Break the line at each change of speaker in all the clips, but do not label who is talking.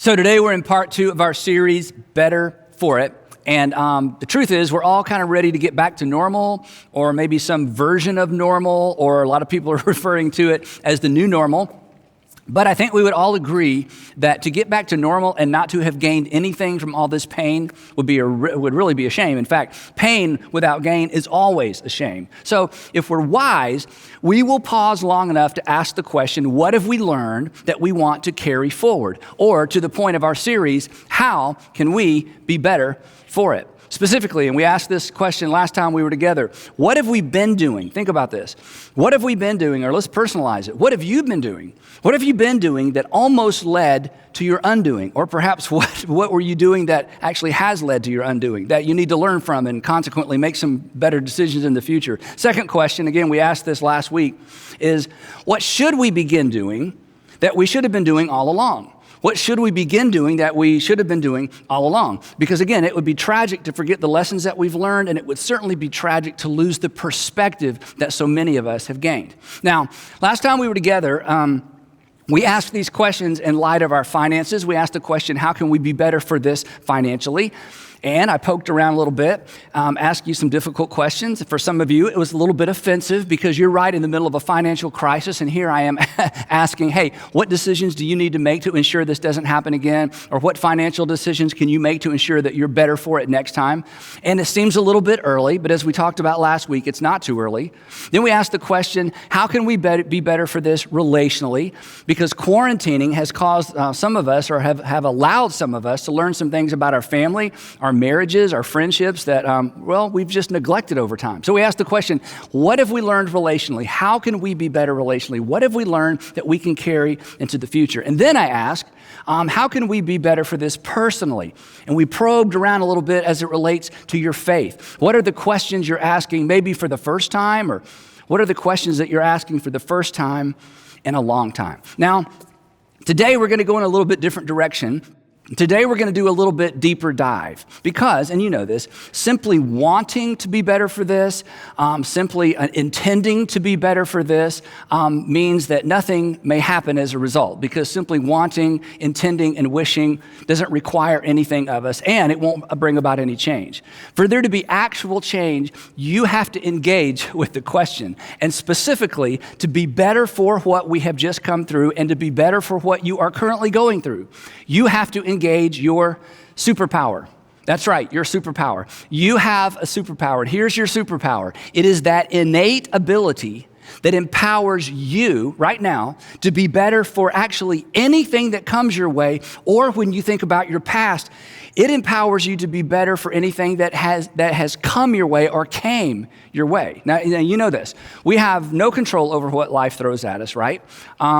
So today we're in part 2 of our series, Better for It. And the truth is we're all kind of ready to get back to normal, or maybe some version of normal, or a lot of people are referring to it as the new normal. But I think we would all agree that to get back to normal and not to have gained anything from all this pain would really be a shame. In fact, pain without gain is always a shame. So if we're wise, we will pause long enough to ask the question, what have we learned that we want to carry forward? Or to the point of our series, how can we be better for it? Specifically, and we asked this question last time we were together, what have we been doing? Think about this. What have we been doing? Or let's personalize it. What have you been doing? What have you been doing that almost led to your undoing? Or perhaps what were you doing that actually has led to your undoing, that you need to learn from and consequently make some better decisions in the future? Second question, again, we asked this last week, is what should we begin doing that we should have been doing all along? What should we begin doing that we should have been doing all along? Because again, it would be tragic to forget the lessons that we've learned, and it would certainly be tragic to lose the perspective that so many of us have gained. Now, last time we were together, we asked these questions in light of our finances. We asked the question, how can we be better for this financially? And I poked around a little bit, asked you some difficult questions. For some of you, it was a little bit offensive because you're right in the middle of a financial crisis, and here I am asking, hey, what decisions do you need to make to ensure this doesn't happen again? Or what financial decisions can you make to ensure that you're better for it next time? And it seems a little bit early, but as we talked about last week, it's not too early. Then we asked the question, how can we be better for this relationally? Because quarantining has caused some of us, or have allowed some of us to learn some things about our family, our marriages, our friendships that, we've just neglected over time. So we asked the question, what have we learned relationally? How can we be better relationally? What have we learned that we can carry into the future? And then I asked, how can we be better for this personally? And we probed around a little bit as it relates to your faith. What are the questions you're asking maybe for the first time? Or what are the questions that you're asking for the first time in a long time? Now, today we're going to go in a little bit different direction. Today we're going to do a little bit deeper dive because, and you know this, simply wanting to be better for this, simply intending to be better for this means that nothing may happen as a result, because simply wanting, intending, and wishing doesn't require anything of us, and it won't bring about any change. For there to be actual change, you have to engage with the question, and specifically to be better for what we have just come through and to be better for what you are currently going through. You have to engage your superpower. That's right, your superpower. You have a superpower. And here's your superpower. It is that innate ability that empowers you right now to be better for actually anything that comes your way, or when you think about your past, it empowers you to be better for anything that has come your way or came your way. Now, you know this. We have no control over what life throws at us, right?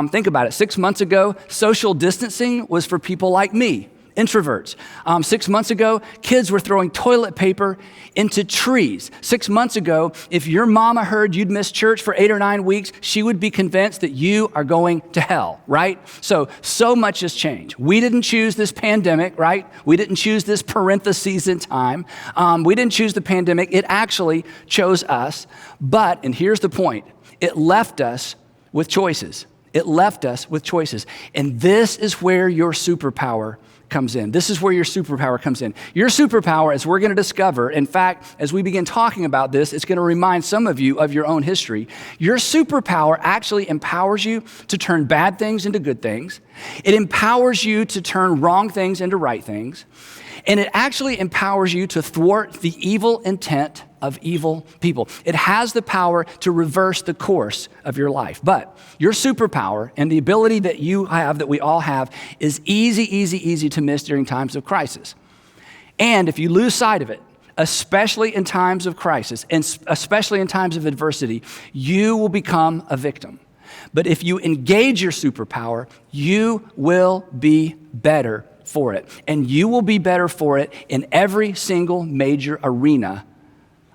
Think about it. 6 months ago, social distancing was for people like me, introverts. 6 months ago, kids were throwing toilet paper into trees. 6 months ago, if your mama heard you'd missed church for 8 or 9 weeks, she would be convinced that you are going to hell, right? So much has changed. We didn't choose this pandemic, right? We didn't choose this parentheses in time. We didn't choose the pandemic. It actually chose us. But, and here's the point, it left us with choices. It left us with choices. And this is where your superpower comes in. This is where your superpower comes in. Your superpower, as we're going to discover, in fact, as we begin talking about this, it's going to remind some of you of your own history. Your superpower actually empowers you to turn bad things into good things. It empowers you to turn wrong things into right things. And it actually empowers you to thwart the evil intent of evil people. It has the power to reverse the course of your life. But your superpower and the ability that you have, that we all have, is easy to miss during times of crisis. And if you lose sight of it, especially in times of crisis, and especially in times of adversity, you will become a victim. But if you engage your superpower, you will be better for it. And you will be better for it in every single major arena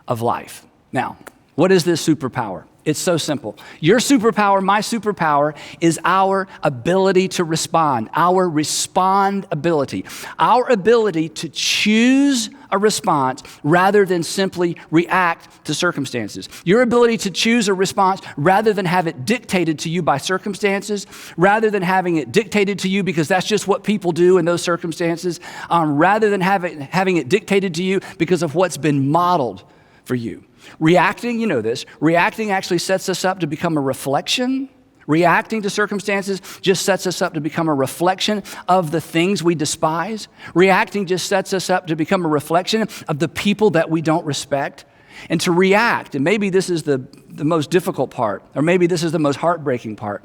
of life. Now, what is this superpower? It's so simple. Your superpower, my superpower, is our ability to respond, our respond ability, our ability to choose a response rather than simply react to circumstances. Your ability to choose a response rather than have it dictated to you by circumstances, rather than having it dictated to you because that's just what people do in those circumstances, rather than having it dictated to you because of what's been modeled for you. Reacting, you know this, reacting actually sets us up to become a reflection. Reacting to circumstances just sets us up to become a reflection of the things we despise. Reacting just sets us up to become a reflection of the people that we don't respect. And to react, and maybe this is the most difficult part, or maybe this is the most heartbreaking part,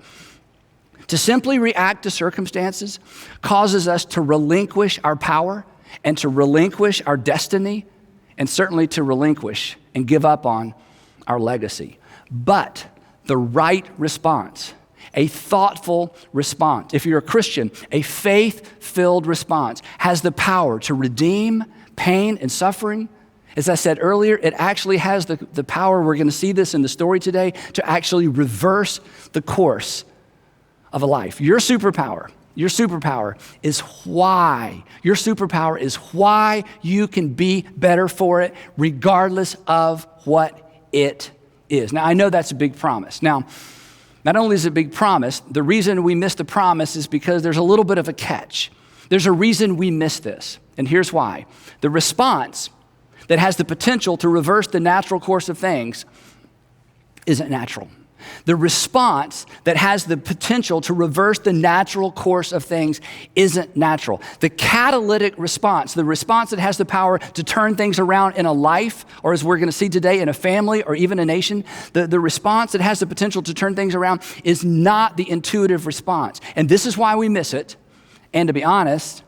to simply react to circumstances causes us to relinquish our power and to relinquish our destiny and certainly to relinquish and give up on our legacy. But the right response, a thoughtful response, if you're a Christian, a faith-filled response has the power to redeem pain and suffering. As I said earlier, it actually has the power, we're going to see this in the story today, to actually reverse the course of a life. Your superpower is why you can be better for it regardless of what it is. Now, I know that's a big promise. Now, not only is it a big promise, the reason we miss the promise is because there's a little bit of a catch. There's a reason we miss this, and here's why. The response that has the potential to reverse the natural course of things isn't natural. The response that has the potential to reverse the natural course of things isn't natural. The catalytic response, the response that has the power to turn things around in a life, or as we're going to see today, in a family or even a nation, the response that has the potential to turn things around is not the intuitive response. And this is why we miss it. And to be honest,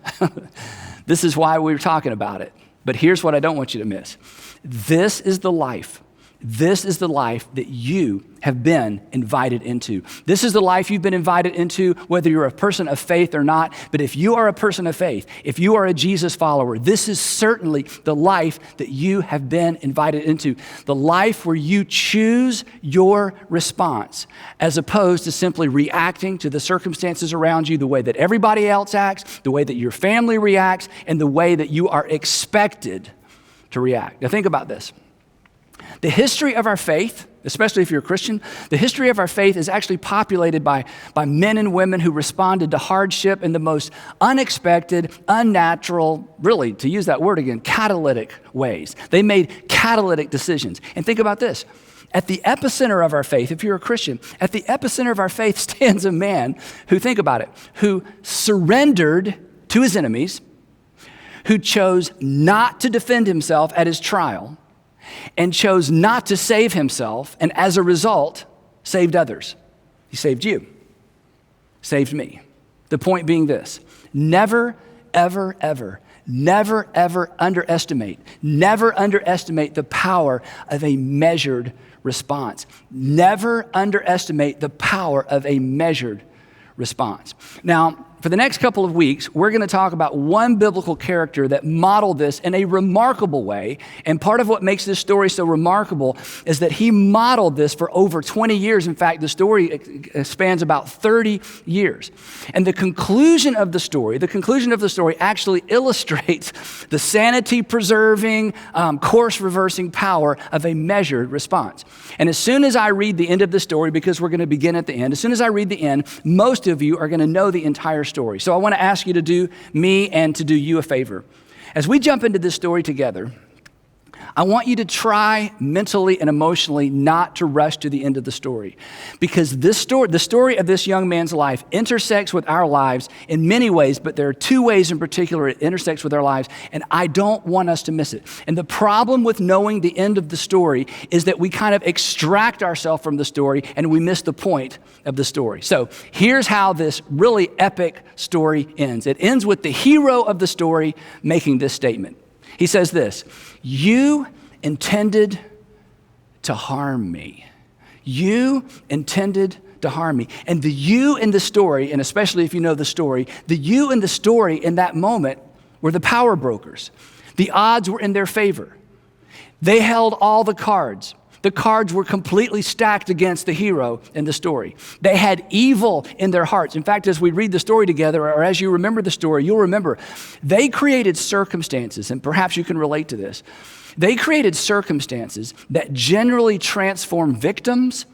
this is why we're talking about it. But here's what I don't want you to miss. This is the life that you have been invited into. This is the life you've been invited into, whether you're a person of faith or not. But if you are a person of faith, if you are a Jesus follower, this is certainly the life that you have been invited into. The life where you choose your response, as opposed to simply reacting to the circumstances around you the way that everybody else acts, the way that your family reacts, and the way that you are expected to react. Now think about this. The history of our faith, especially if you're a Christian, the history of our faith is actually populated by men and women who responded to hardship in the most unexpected, unnatural, really, to use that word again, catalytic ways. They made catalytic decisions. And think about this. At the epicenter of our faith, if you're a Christian, at the epicenter of our faith stands a man who, think about it, who surrendered to his enemies, who chose not to defend himself at his trial, and chose not to save himself, and as a result, saved others. He saved you, saved me. The point being this: never, ever, ever, never, ever underestimate the power of a measured response. Never underestimate the power of a measured response. Now, for the next couple of weeks, we're going to talk about one biblical character that modeled this in a remarkable way. And part of what makes this story so remarkable is that he modeled this for over 20 years. In fact, the story spans about 30 years. And the conclusion of the story actually illustrates the sanity-preserving, course-reversing power of a measured response. And as soon as I read the end of the story, because we're going to begin at the end, as soon as I read the end, most of you are going to know the entire story. So I want to ask you to do me and to do you a favor. As we jump into this story together, I want you to try mentally and emotionally not to rush to the end of the story, because the story of this young man's life intersects with our lives in many ways, but there are two ways in particular it intersects with our lives, and I don't want us to miss it. And the problem with knowing the end of the story is that we kind of extract ourselves from the story and we miss the point of the story. So here's how this really epic story ends. It ends with the hero of the story making this statement. He says this: "You intended to harm me. You intended to harm me." And the you in the story, and especially if you know the story, the you in the story in that moment were the power brokers. The odds were in their favor. They held all the cards. The cards were completely stacked against the hero in the story. They had evil in their hearts. In fact, as we read the story together, or as you remember the story, you'll remember they created circumstances, and perhaps you can relate to this. They created circumstances that generally transform victims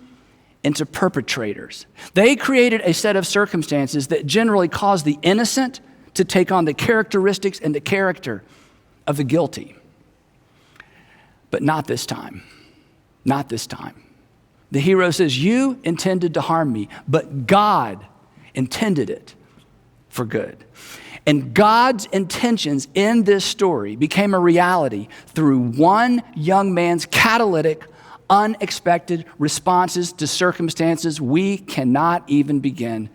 into perpetrators. They created a set of circumstances that generally cause the innocent to take on the characteristics and the character of the guilty. But not this time. Not this time. The hero says, you intended to harm me, but God intended it for good. And God's intentions in this story became a reality through one young man's catalytic, unexpected responses to circumstances we cannot even begin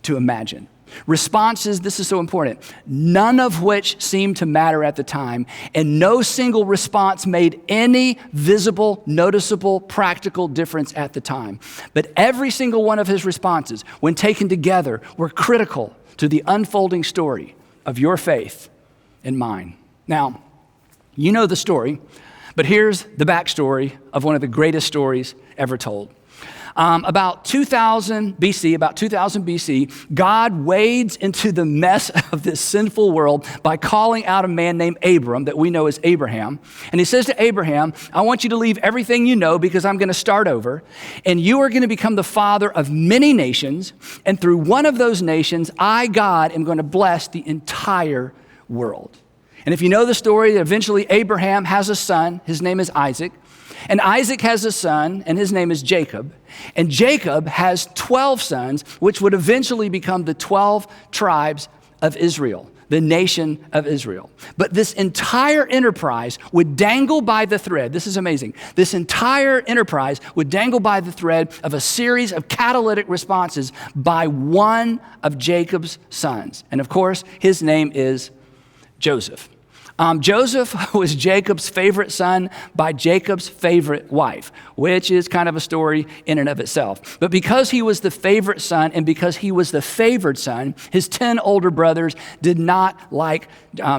to imagine. Responses, this is so important, none of which seemed to matter at the time, and no single response made any visible, noticeable, practical difference at the time. But every single one of his responses, when taken together, were critical to the unfolding story of your faith and mine. Now, you know the story, but here's the backstory of one of the greatest stories ever told. About 2000 BC, God wades into the mess of this sinful world by calling out a man named Abram that we know as Abraham. And he says to Abraham, I want you to leave everything you know because I'm going to start over. And you are going to become the father of many nations. And through one of those nations, I, God, am going to bless the entire world. And if you know the story, eventually Abraham has a son. His name is Isaac. And Isaac has a son, and his name is Jacob. And Jacob has 12 sons, which would eventually become the 12 tribes of Israel, the nation of Israel. But this entire enterprise would dangle by the thread. This is amazing. This entire enterprise would dangle by the thread of a series of catalytic responses by one of Jacob's sons. And of course, his name is Joseph. Joseph was Jacob's favorite son by Jacob's favorite wife, which is kind of a story in and of itself. But because he was the favorite son and because he was the favored son, his 10 older brothers did not like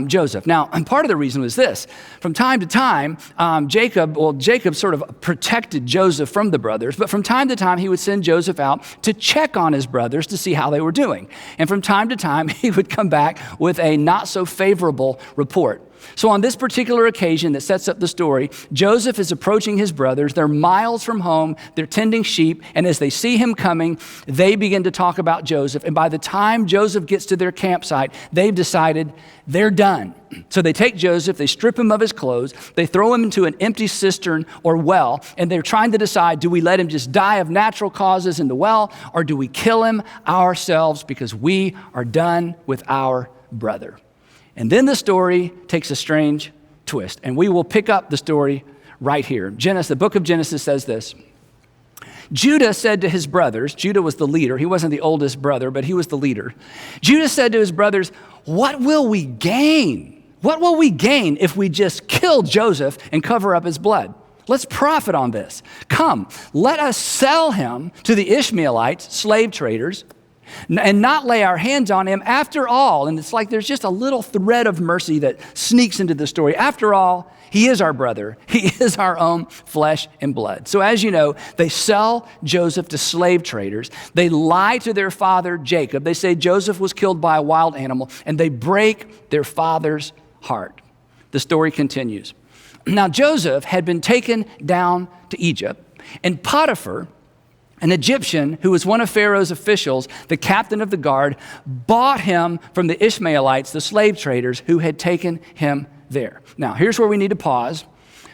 Joseph. Now, and part of the reason was this. From time to time, Jacob sort of protected Joseph from the brothers, but from time to time, he would send Joseph out to check on his brothers to see how they were doing. And from time to time, he would come back with a not so favorable report. So on this particular occasion that sets up the story, Joseph is approaching his brothers. They're miles from home. They're tending sheep. And as they see him coming, they begin to talk about Joseph. And by the time Joseph gets to their campsite, they've decided they're done. So they take Joseph, they strip him of his clothes, they throw him into an empty cistern or well, and they're trying to decide, do we let him just die of natural causes in the well, or do we kill him ourselves because we are done with our brother? And then the story takes a strange twist, and we will pick up the story right here. The book of Genesis says this. Judah said to his brothers, Judah was the leader. He wasn't the oldest brother, but he was the leader. Judah said to his brothers, what will we gain? What will we gain if we just kill Joseph and cover up his blood? Let's profit on this. Come, let us sell him to the Ishmaelites, slave traders, and not lay our hands on him after all. And it's like there's just a little thread of mercy that sneaks into the story. After all, he is our brother. He is our own flesh and blood. So as you know, they sell Joseph to slave traders. They lie to their father, Jacob. They say Joseph was killed by a wild animal, and they break their father's heart. The story continues. Now, Joseph had been taken down to Egypt, and Potiphar, an Egyptian who was one of Pharaoh's officials, the captain of the guard, bought him from the Ishmaelites, the slave traders who had taken him there. Now, here's where we need to pause,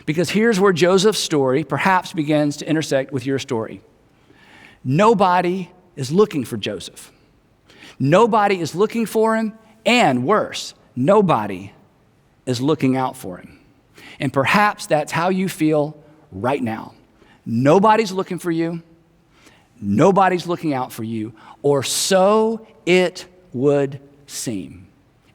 because here's where Joseph's story perhaps begins to intersect with your story. Nobody is looking for Joseph. Nobody is looking for him, and worse, nobody is looking out for him. And perhaps that's how you feel right now. Nobody's looking for you. Nobody's looking out for you, or so it would seem.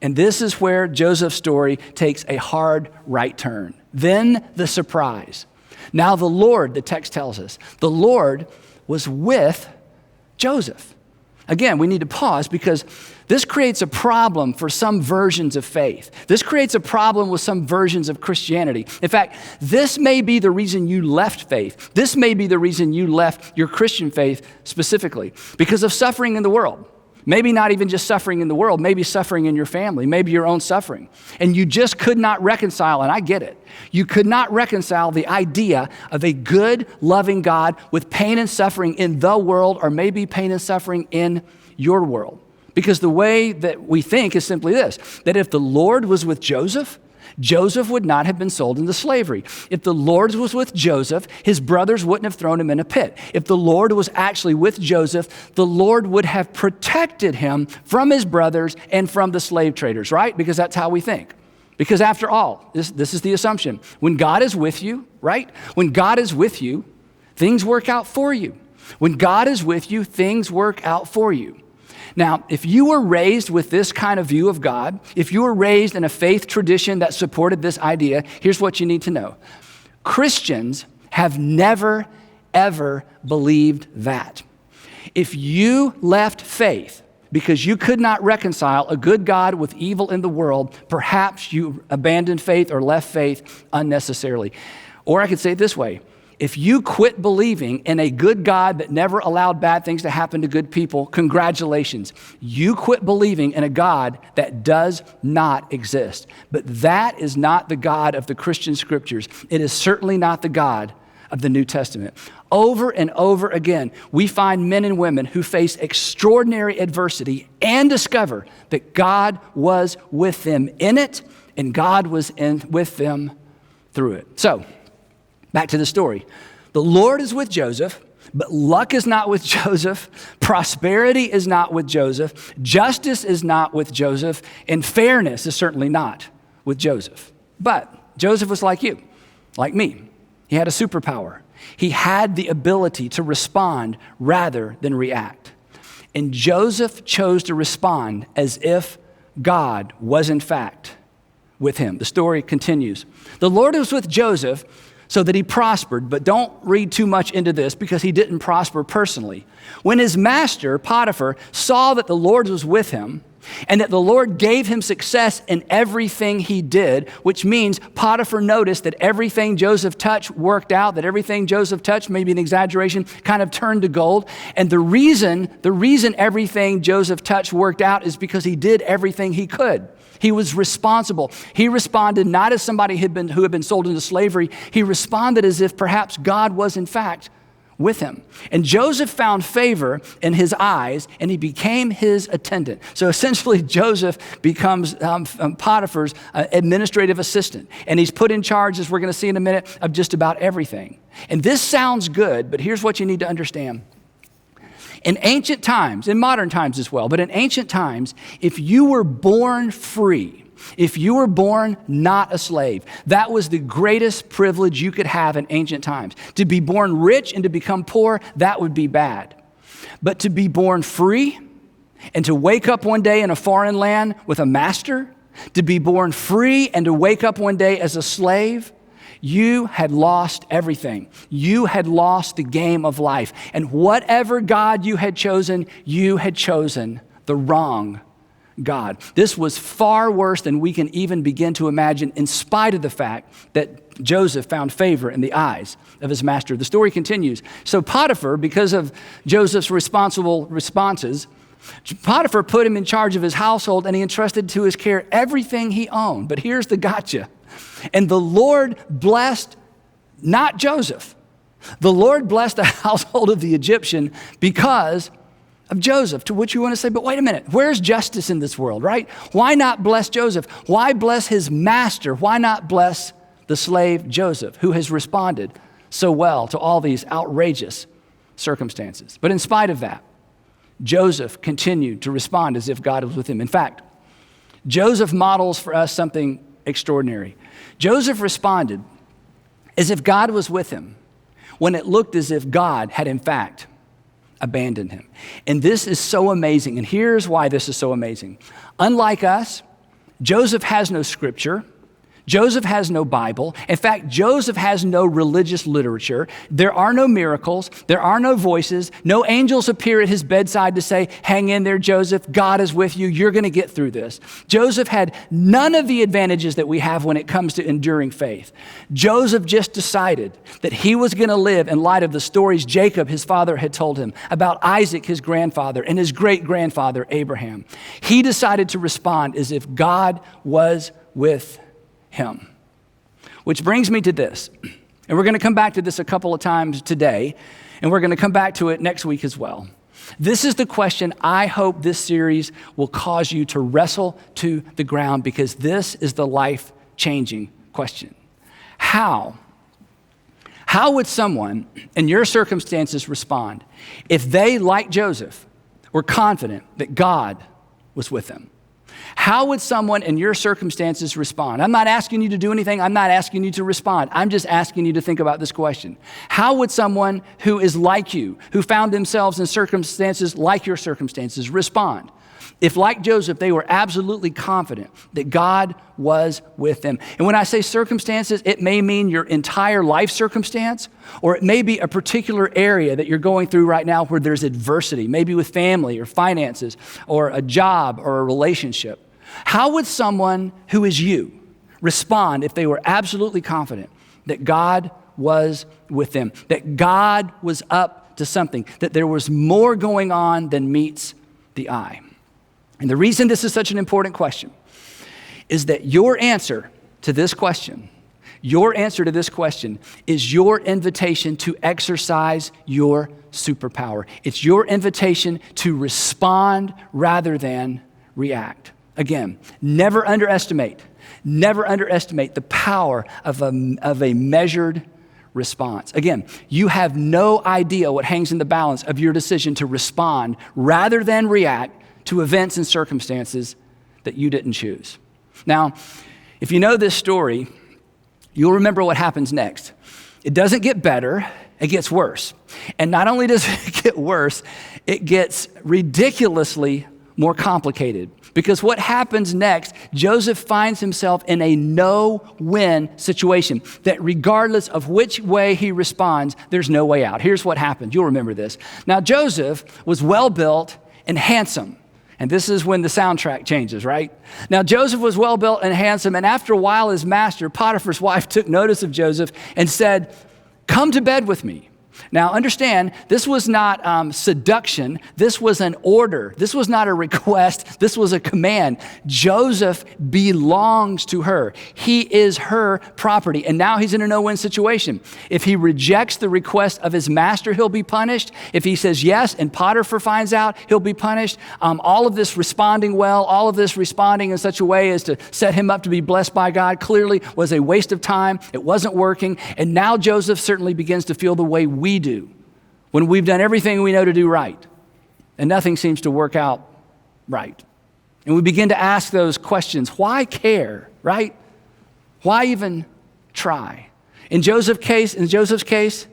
And this is where Joseph's story takes a hard right turn. Then the surprise. Now the Lord, the text tells us, the Lord was with Joseph. Again, we need to pause because This creates a problem for some versions of faith. This creates a problem with some versions of Christianity. In fact, this may be the reason you left faith. This may be the reason you left your Christian faith specifically, because of suffering in the world. Maybe not even just suffering in the world, maybe suffering in your family, maybe your own suffering. And you just could not reconcile, and I get it, you could not reconcile the idea of a good, loving God with pain and suffering in the world, or maybe pain and suffering in your world. Because the way that we think is simply this, that if the Lord was with Joseph, Joseph would not have been sold into slavery. If the Lord was with Joseph, his brothers wouldn't have thrown him in a pit. If the Lord was actually with Joseph, the Lord would have protected him from his brothers and from the slave traders, right? Because that's how we think. Because after all, this is the assumption. When God is with you, right? When God is with you, things work out for you. When God is with you, things work out for you. Now, if you were raised with this kind of view of God, if you were raised in a faith tradition that supported this idea, here's what you need to know. Christians have never, ever believed that. If you left faith because you could not reconcile a good God with evil in the world, perhaps you abandoned faith or left faith unnecessarily. Or I could say it this way. If you quit believing in a good God that never allowed bad things to happen to good people, congratulations. You quit believing in a God that does not exist. But that is not the God of the Christian scriptures. It is certainly not the God of the New Testament. Over and over again, we find men and women who face extraordinary adversity and discover that God was with them in it, and God was with them through it. So, back to the story. The Lord is with Joseph, but luck is not with Joseph. Prosperity is not with Joseph. Justice is not with Joseph. And fairness is certainly not with Joseph. But Joseph was like you, like me. He had a superpower. He had the ability to respond rather than react. And Joseph chose to respond as if God was in fact with him. The story continues. The Lord was with Joseph so that he prospered, but don't read too much into this because he didn't prosper personally. When his master, Potiphar, saw that the Lord was with him and that the Lord gave him success in everything he did, which means Potiphar noticed that everything Joseph touched worked out, that everything Joseph touched, maybe an exaggeration, kind of turned to gold. And the reason everything Joseph touched worked out is because he did everything he could. He was responsible. He responded not as somebody who had been sold into slavery. He responded as if perhaps God was in fact with him. And Joseph found favor in his eyes, and he became his attendant. So essentially, Joseph becomes Potiphar's administrative assistant. And he's put in charge, as we're going to see in a minute, of just about everything. And this sounds good, but here's what you need to understand. In ancient times, in modern times as well, but in ancient times, if you were born free, if you were born not a slave, that was the greatest privilege you could have in ancient times. To be born rich and to become poor, that would be bad. But to be born free and to wake up one day in a foreign land with a master, to be born free and to wake up one day as a slave, you had lost everything. You had lost the game of life. And whatever God you had chosen the wrong God. This was far worse than we can even begin to imagine, in spite of the fact that Joseph found favor in the eyes of his master. The story continues. So Potiphar, because of Joseph's responsible responses, Potiphar put him in charge of his household, and he entrusted to his care everything he owned. But here's the gotcha. And the Lord blessed not Joseph. The Lord blessed the household of the Egyptian because of Joseph, to which you want to say, but wait a minute, where's justice in this world, right? Why not bless Joseph? Why bless his master? Why not bless the slave Joseph, who has responded so well to all these outrageous circumstances? But in spite of that, Joseph continued to respond as if God was with him. In fact, Joseph models for us something extraordinary. Joseph responded as if God was with him when it looked as if God had in fact abandoned him. And this is so amazing. And here's why this is so amazing. Unlike us, Joseph has no scripture. Joseph has no Bible. In fact, Joseph has no religious literature. There are no miracles. There are no voices. No angels appear at his bedside to say, hang in there, Joseph. God is with you. You're going to get through this. Joseph had none of the advantages that we have when it comes to enduring faith. Joseph just decided that he was going to live in light of the stories Jacob, his father, had told him about Isaac, his grandfather, and his great-grandfather, Abraham. He decided to respond as if God was with him. Which brings me to this, and we're going to come back to this a couple of times today, and we're going to come back to it next week as well. This is the question I hope this series will cause you to wrestle to the ground, because this is the life-changing question. How would someone in your circumstances respond if they, like Joseph, were confident that God was with them? How would someone in your circumstances respond? I'm not asking you to do anything. I'm not asking you to respond. I'm just asking you to think about this question. How would someone who is like you, who found themselves in circumstances like your circumstances, respond if, like Joseph, they were absolutely confident that God was with them? And when I say circumstances, it may mean your entire life circumstance, or it may be a particular area that you're going through right now where there's adversity, maybe with family or finances or a job or a relationship. How would someone who is you respond if they were absolutely confident that God was with them, that God was up to something, that there was more going on than meets the eye? And the reason this is such an important question is that your answer to this question is your invitation to exercise your superpower. It's your invitation to respond rather than react. Again, never underestimate the power of a measured response. Again, you have no idea what hangs in the balance of your decision to respond rather than react to events and circumstances that you didn't choose. Now, if you know this story, you'll remember what happens next. It doesn't get better, it gets worse. And not only does it get worse, it gets ridiculously more complicated. Because what happens next, Joseph finds himself in a no-win situation, that regardless of which way he responds, there's no way out. Here's what happened. You'll remember this. Now, Joseph was well-built and handsome. And this is when the soundtrack changes, right? Now, Joseph was well-built and handsome, and after a while, his master, Potiphar's wife, took notice of Joseph and said, "Come to bed with me." Now, understand, this was not seduction. This was an order. This was not a request. This was a command. Joseph belongs to her. He is her property. And now he's in a no-win situation. If he rejects the request of his master, he'll be punished. If he says yes and Potiphar finds out, he'll be punished. All of this responding well, all of this responding in such a way as to set him up to be blessed by God clearly was a waste of time. It wasn't working. And now Joseph certainly begins to feel the way we do when we've done everything we know to do right and nothing seems to work out right. And we begin to ask those questions. Why care, right? Why even try? In Joseph's case,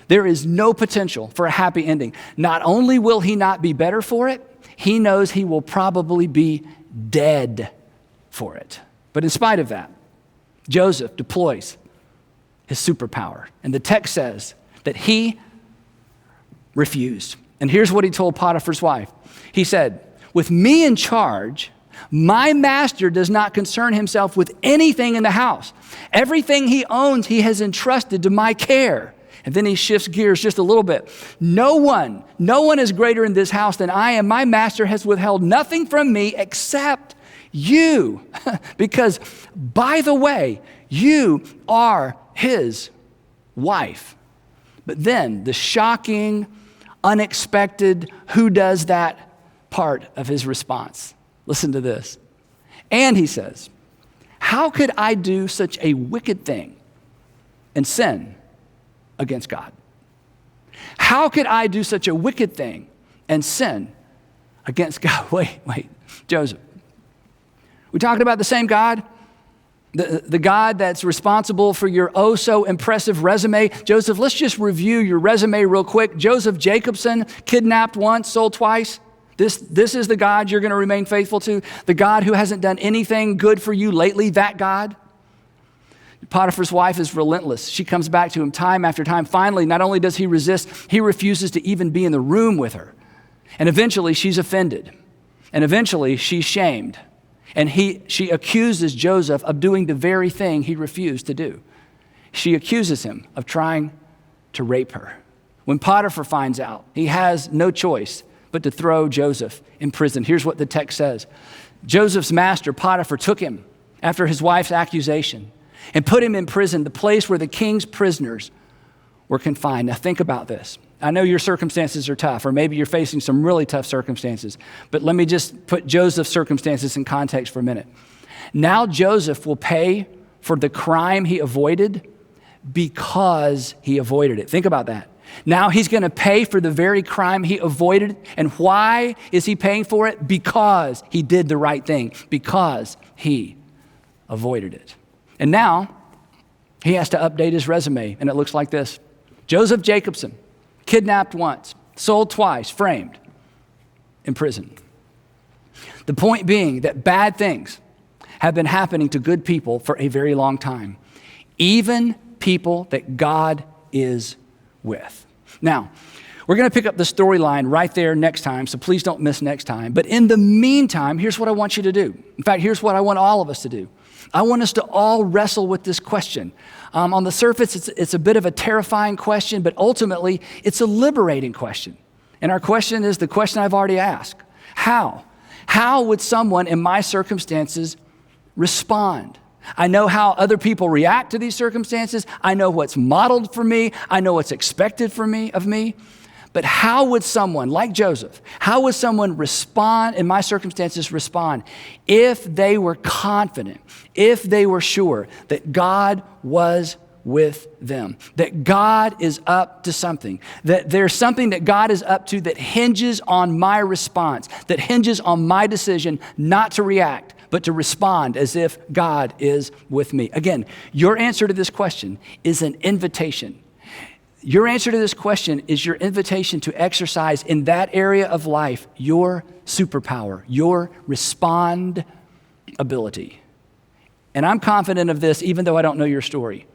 there is no potential for a happy ending. Not only will he not be better for it, he knows he will probably be dead for it. But in spite of that, Joseph deploys his superpower. And the text says that he refused. And here's what he told Potiphar's wife. He said, "With me in charge, my master does not concern himself with anything in the house. Everything he owns, he has entrusted to my care." And then he shifts gears just a little bit. No one is greater in this house than I am. My master has withheld nothing from me except you. Because, by the way, you are his wife. But then the shocking, unexpected, who does that part of his response. Listen to this. And he says, "How could I do such a wicked thing and sin against God?" How could I do such a wicked thing and sin against God? Wait, Joseph. We talking about the same God? The God that's responsible for your oh so impressive resume. Joseph, let's just review your resume real quick. Joseph Jacobson, kidnapped once, sold twice. This is the God you're going to remain faithful to. The God who hasn't done anything good for you lately, that God. Potiphar's wife is relentless. She comes back to him time after time. Finally, not only does he resist, he refuses to even be in the room with her. And eventually she's offended. And eventually she's shamed. And she accuses Joseph of doing the very thing he refused to do. She accuses him of trying to rape her. When Potiphar finds out, he has no choice but to throw Joseph in prison. Here's what the text says. Joseph's master, Potiphar, took him after his wife's accusation and put him in prison, the place where the king's prisoners were confined. Now think about this. I know your circumstances are tough, or maybe you're facing some really tough circumstances, but let me just put Joseph's circumstances in context for a minute. Now Joseph will pay for the crime he avoided because he avoided it. Think about that. Now he's going to pay for the very crime he avoided. And why is he paying for it? Because he did the right thing, because he avoided it. And now he has to update his resume, and it looks like this. Joseph Jacobson, kidnapped once, sold twice, framed, in prison. The point being that bad things have been happening to good people for a very long time, even people that God is with. Now, we're going to pick up the storyline right there next time, so please don't miss next time. But in the meantime, here's what I want you to do. In fact, here's what I want all of us to do. I want us to all wrestle with this question. On the surface, it's a bit of a terrifying question, but ultimately, it's a liberating question. And our question is the question I've already asked. How? How would someone in my circumstances respond? I know how other people react to these circumstances. I know what's modeled for me. I know what's expected of me. But how would someone like Joseph, how would someone respond in my circumstances if they were confident, if they were sure that God was with them, that God is up to something, that there's something that God is up to that hinges on my response, that hinges on my decision not to react, but to respond as if God is with me. Again, your answer to this question is an invitation. Your answer to this question is your invitation to exercise in that area of life your superpower, your respond ability. And I'm confident of this even though I don't know your story.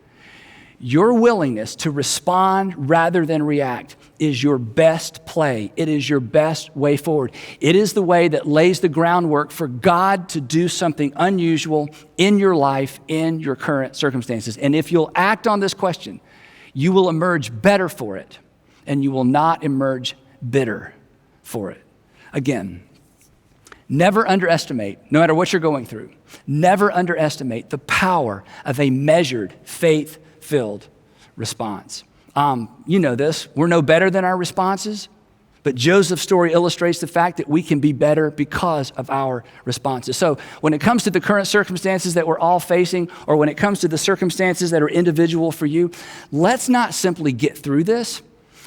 Your willingness to respond rather than react is your best play. It is your best way forward. It is the way that lays the groundwork for God to do something unusual in your life, in your current circumstances. And if you'll act on this question, you will emerge better for it, and you will not emerge bitter for it. Again, never underestimate, no matter what you're going through, never underestimate the power of a measured, faith-filled response. You know this. We're no better than our responses, but Joseph's story illustrates the fact that we can be better because of our responses. So when it comes to the current circumstances that we're all facing, or when it comes to the circumstances that are individual for you, let's not simply get through this.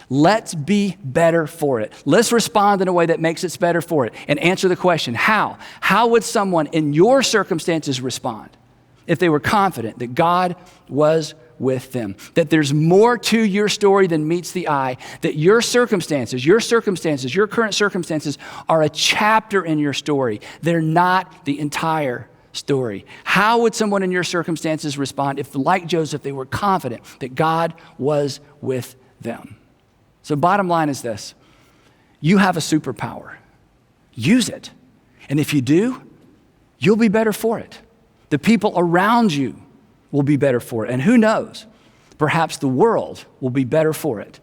Let's be better for it. Let's respond in a way that makes it better for it and answer the question, how? How would someone in your circumstances respond if they were confident that God was with them, that there's more to your story than meets the eye, that your circumstances, your current circumstances are a chapter in your story. They're not the entire story. How would someone in your circumstances respond if, like Joseph, they were confident that God was with them? So bottom line is this: you have a superpower. Use it. And if you do, you'll be better for it. The people around you will be better for it. And who knows, perhaps the world will be better for it